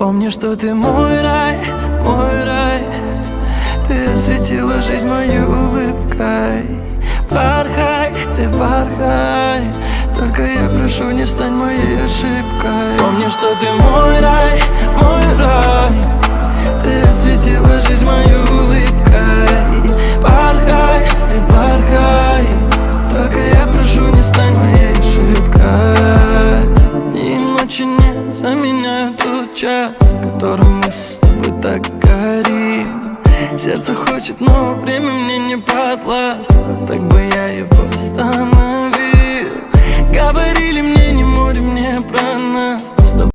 Помни, что ты мой рай, мой рай. Ты осветила жизнь мою улыбкой. Порхай, ты порхай, только я прошу, не стань моей ошибкой. Помни, что ты мой рай, мой рай. Ты осветила жизнь мою улыбкой. Порхай, ты порхай, только я прошу, не стань моей ошибкой. Дни и ночи не заменяют тот час, в котором мы с тобой так горим. Сердце хочет, но время мне не подвластно, так бы я его остановил. Говорили мне, не море мне про нас,